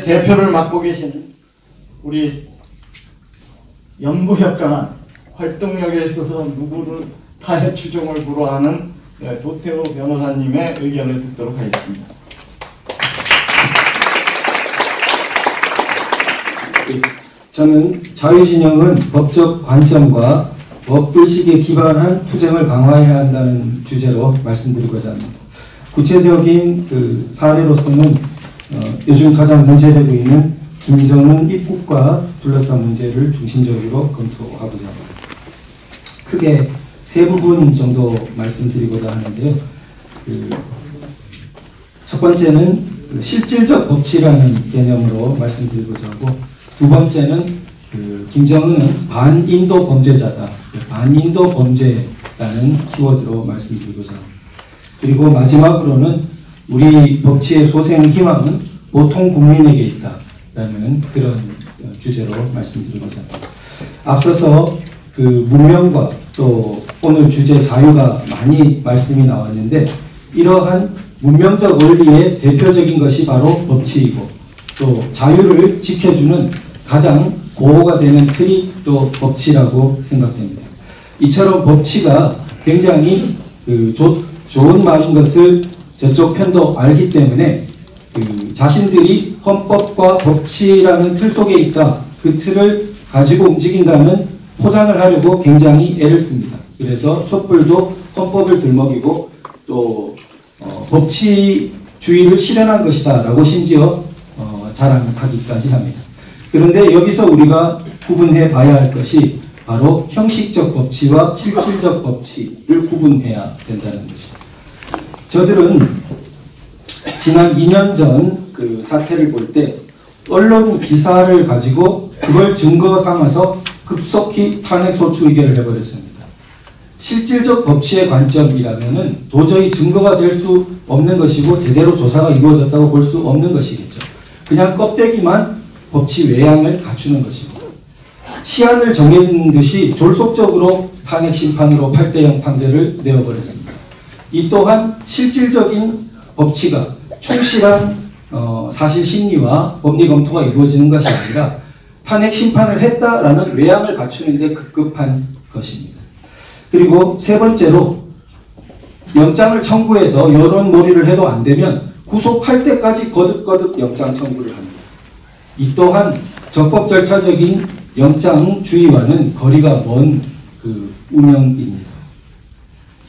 대표를 맡고 계신 우리 연구협강한 활동력에 있어서 누구를 타협 추종을 불허하는 도태우 변호사님의 의견을 듣도록 하겠습니다. 저는 자유진영은 법적 관점과 법의식에 기반한 투쟁을 강화해야 한다는 주제로 말씀드리고자 합니다. 구체적인 사례로서는 요즘 가장 문제되고 있는 김정은 입국과 둘러싼 문제를 중심적으로 검토하고자 합니다. 크게 세 부분 정도 말씀드리고자 하는데요. 첫 번째는 실질적 법치라는 개념으로 말씀드리고자 하고, 두 번째는 김정은은 반인도 범죄자다. 반인도 범죄라는 키워드로 말씀드리고자 합니다. 그리고 마지막으로는 우리 법치의 소생 희망은 보통 국민에게 있다라는 그런 주제로 말씀드리고자 합니다. 앞서서 문명과 또 오늘 주제 자유가 많이 말씀이 나왔는데, 이러한 문명적 원리의 대표적인 것이 바로 법치이고, 또 자유를 지켜주는 가장 보호가 되는 틀이 또 법치라고 생각됩니다. 이처럼 법치가 굉장히 좋은 말인 것을 저쪽 편도 알기 때문에 자신들이 헌법과 법치라는 틀 속에 있다, 그 틀을 가지고 움직인다는 포장을 하려고 굉장히 애를 씁니다. 그래서 촛불도 헌법을 들먹이고 또 법치주의를 실현한 것이다 라고 심지어 자랑하기까지 합니다. 그런데 여기서 우리가 구분해 봐야 할 것이 바로 형식적 법치와 실질적 법치를 구분해야 된다는 것입니다. 저들은 지난 2년 전 사태를 볼 때 언론 기사를 가지고 그걸 증거 삼아서 급속히 탄핵소추 의결을 해버렸습니다. 실질적 법치의 관점이라면은 도저히 증거가 될 수 없는 것이고 제대로 조사가 이루어졌다고 볼 수 없는 것이겠죠. 그냥 껍데기만 법치 외양을 갖추는 것입니다. 시한을 정해둔 듯이 졸속적으로 탄핵 심판으로 8대0 판결을 내어버렸습니다. 이 또한 실질적인 법치가 충실한 사실 심리와 법리 검토가 이루어지는 것이 아니라 탄핵 심판을 했다라는 외양을 갖추는 데 급급한 것입니다. 그리고 세 번째로 영장을 청구해서 여론몰이를 해도 안 되면 구속할 때까지 거듭거듭 영장 청구를 합니다. 이 또한 적법 절차적인 영장주의와는 거리가 먼 운영입니다.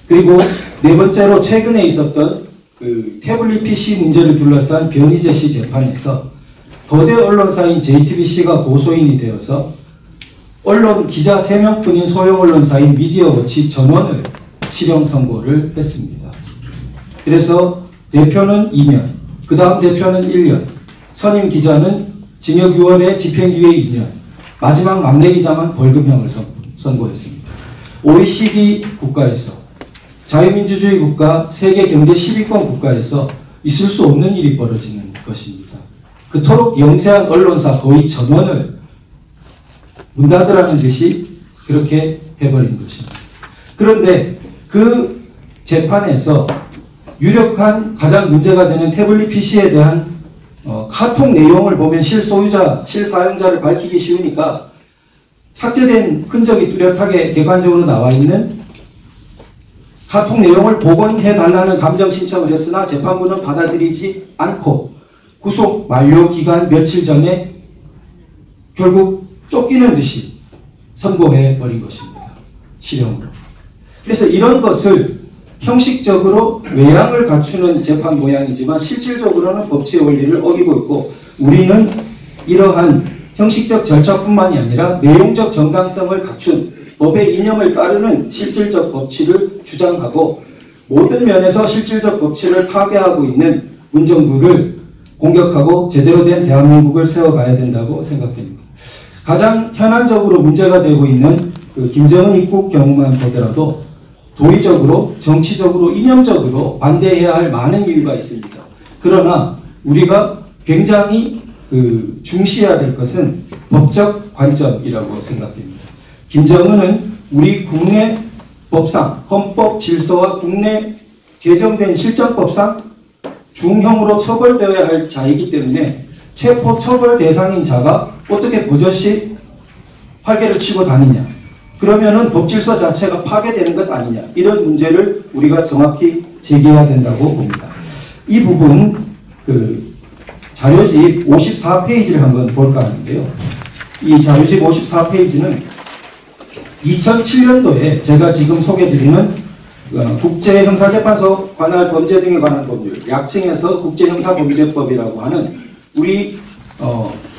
그리고 네 번째로 최근에 있었던 태블릿 PC 문제를 둘러싼 변희재 씨 재판에서 거대 언론사인 JTBC가 고소인이 되어서 언론 기자 3명뿐인 소형 언론사인 미디어워치 전원을 실형 선고를 했습니다. 그래서 대표는 2년, 그 다음 대표는 1년, 선임 기자는 징역 6월에 집행유예 2년, 마지막 막내 기자만 벌금형을 선고했습니다. OECD 국가에서, 자유민주주의 국가, 세계 경제 10위권 국가에서 있을 수 없는 일이 벌어지는 것입니다. 그토록 영세한 언론사 거의 전원을 문 닫으라는 듯이 그렇게 해버린 것입니다. 그런데 그 재판에서 유력한 가장 문제가 되는 태블릿 PC에 대한 카톡 내용을 보면 실소유자, 실사용자를 밝히기 쉬우니까 삭제된 흔적이 뚜렷하게 객관적으로 나와 있는 카톡 내용을 복원해달라는 감정 신청을 했으나 재판부는 받아들이지 않고 구속 만료 기간 며칠 전에 결국 쫓기는 듯이 선고해버린 것입니다. 실형으로. 그래서 이런 것을 형식적으로 외양을 갖추는 재판 모양이지만 실질적으로는 법치의 원리를 어기고 있고, 우리는 이러한 형식적 절차뿐만이 아니라 내용적 정당성을 갖춘 법의 이념을 따르는 실질적 법치를 주장하고, 모든 면에서 실질적 법치를 파괴하고 있는 문정부를 공격하고 제대로 된 대한민국을 세워가야 된다고 생각됩니다. 가장 현안적으로 문제가 되고 있는 김정은 입국 경우만 보더라도 도의적으로, 정치적으로, 이념적으로 반대해야 할 많은 이유가 있습니다. 그러나 우리가 굉장히 중시해야 될 것은 법적 관점이라고 생각됩니다. 김정은은 우리 국내 법상, 헌법 질서와 국내 제정된 실정법상 중형으로 처벌되어야 할 자이기 때문에 체포 처벌 대상인 자가 어떻게 버젓이 활개를 치고 다니냐. 그러면은 법질서 자체가 파괴되는 것 아니냐. 이런 문제를 우리가 정확히 제기해야 된다고 봅니다. 이 부분 자료집 54페이지를 한번 볼까 하는데요. 이 자료집 54페이지는 2007년도에 제가 지금 소개드리는 국제형사재판소 관할 범죄 등에 관한 법률, 약칭해서 국제형사범죄법이라고 하는 우리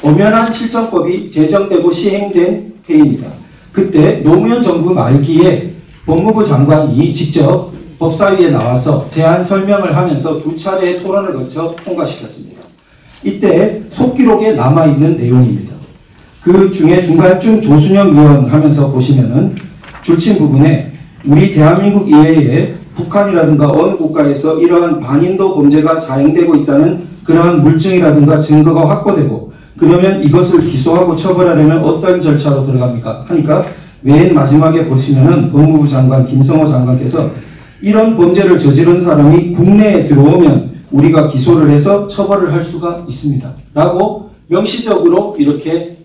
엄연한 실정법이 제정되고 시행된 해입니다. 그때 노무현 정부 말기에 법무부 장관이 직접 법사위에 나와서 제안 설명을 하면서 2차례의 토론을 거쳐 통과시켰습니다. 이때 속기록에 남아있는 내용입니다. 그 중에 중간쯤 조순영 의원 하면서 보시면은 줄친 부분에 우리 대한민국 이외에 북한이라든가 어느 국가에서 이러한 반인도 범죄가 자행되고 있다는 그러한 물증이라든가 증거가 확보되고 그러면 이것을 기소하고 처벌하려면 어떤 절차로 들어갑니까? 하니까 맨 마지막에 보시면은 법무부 장관 김성호 장관께서 이런 범죄를 저지른 사람이 국내에 들어오면 우리가 기소를 해서 처벌을 할 수가 있습니다. 라고 명시적으로 이렇게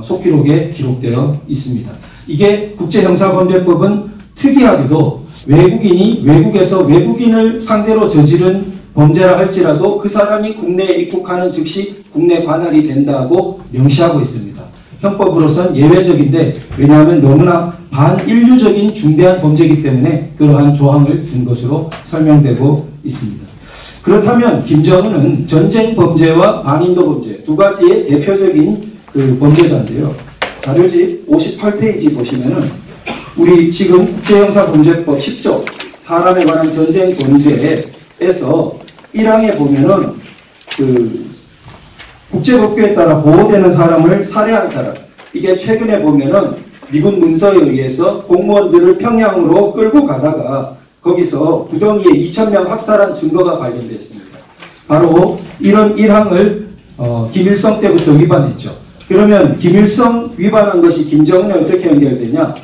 속기록에 기록되어 있습니다. 이게 국제형사범죄법은 특이하게도 외국인이 외국에서 외국인을 상대로 저지른 범죄라 할지라도 그 사람이 국내에 입국하는 즉시 국내 관할이 된다고 명시하고 있습니다. 형법으로선 예외적인데 왜냐하면 너무나 반인류적인 중대한 범죄이기 때문에 그러한 조항을 준 것으로 설명되고 있습니다. 그렇다면 김정은은 전쟁 범죄와 반인도 범죄 두 가지의 대표적인 범죄자인데요. 자료집 58페이지 보시면은 우리 지금 국제형사범죄법 10조 사람에 관한 전쟁 범죄에서 1항에 보면은 국제법규에 따라 보호되는 사람을 살해한 사람, 이게 최근에 보면은 미군 문서에 의해서 공무원들을 평양으로 끌고 가다가 거기서 구덩이에 2,000명 학살한 증거가 발견됐습니다. 바로 이런 1항을 김일성 때부터 위반했죠. 그러면 김일성 위반한 것이 김정은에 어떻게 연결되냐?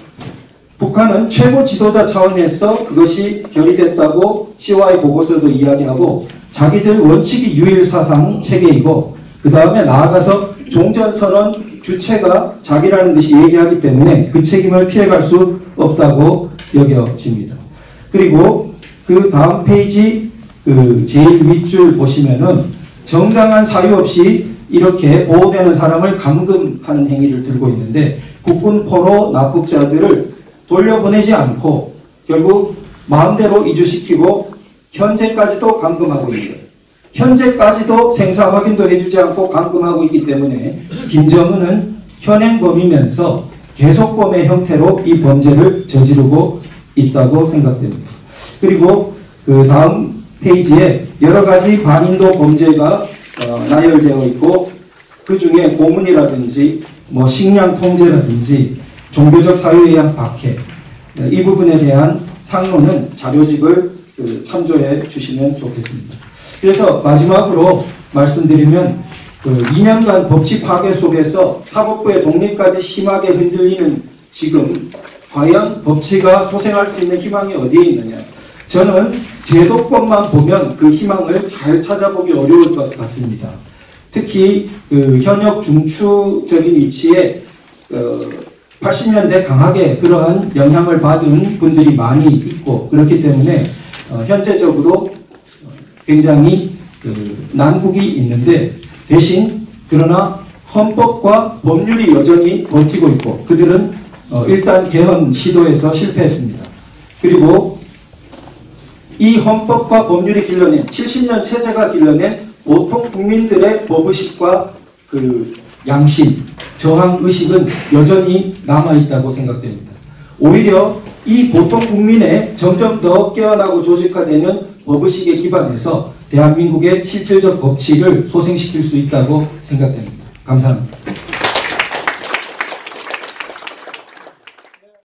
북한은 최고 지도자 차원에서 그것이 결의됐다고 COI 보고서도 이야기하고 자기들 원칙이 유일사상 체계이고 그 다음에 나아가서 종전선언 주체가 자기라는 듯이 얘기하기 때문에 그 책임을 피해갈 수 없다고 여겨집니다. 그리고 그 다음 페이지 제일 윗줄 보시면은 정당한 사유 없이 이렇게 보호되는 사람을 감금하는 행위를 들고 있는데 국군 포로 납북자들을 돌려보내지 않고 결국 마음대로 이주시키고 현재까지도 감금하고 있는 거예요. 현재까지도 생사 확인도 해주지 않고 감금하고 있기 때문에 김정은은 현행범이면서 계속범의 형태로 이 범죄를 저지르고 있다고 생각됩니다. 그리고 그 다음 페이지에 여러 가지 반인도 범죄가 나열되어 있고 그 중에 고문이라든지 식량 통제라든지 종교적 사유의양 박해 이 부분에 대한 상론은 자료집을 참조해 주시면 좋겠습니다. 그래서 마지막으로 말씀드리면 2년간 법치 파괴 속에서 사법부의 독립까지 심하게 흔들리는 지금 과연 법치가 소생할 수 있는 희망이 어디에 있느냐. 저는 제도법만 보면 그 희망을 잘 찾아보기 어려울 것 같습니다. 특히 현역 중추적인 위치에 80년대 강하게 그러한 영향을 받은 분들이 많이 있고 그렇기 때문에 현재적으로 굉장히 난국이 있는데 대신 그러나 헌법과 법률이 여전히 버티고 있고 그들은 일단 개헌 시도에서 실패했습니다. 그리고 이 헌법과 법률이 길러낸 70년 체제가 길러낸 보통 국민들의 법의식과 양심, 저항의식은 여전히 남아있다고 생각됩니다. 오히려 이 보통 국민의 점점 더 깨어나고 조직화되는 법의식에 기반해서 대한민국의 실질적 법치를 소생시킬 수 있다고 생각됩니다. 감사합니다.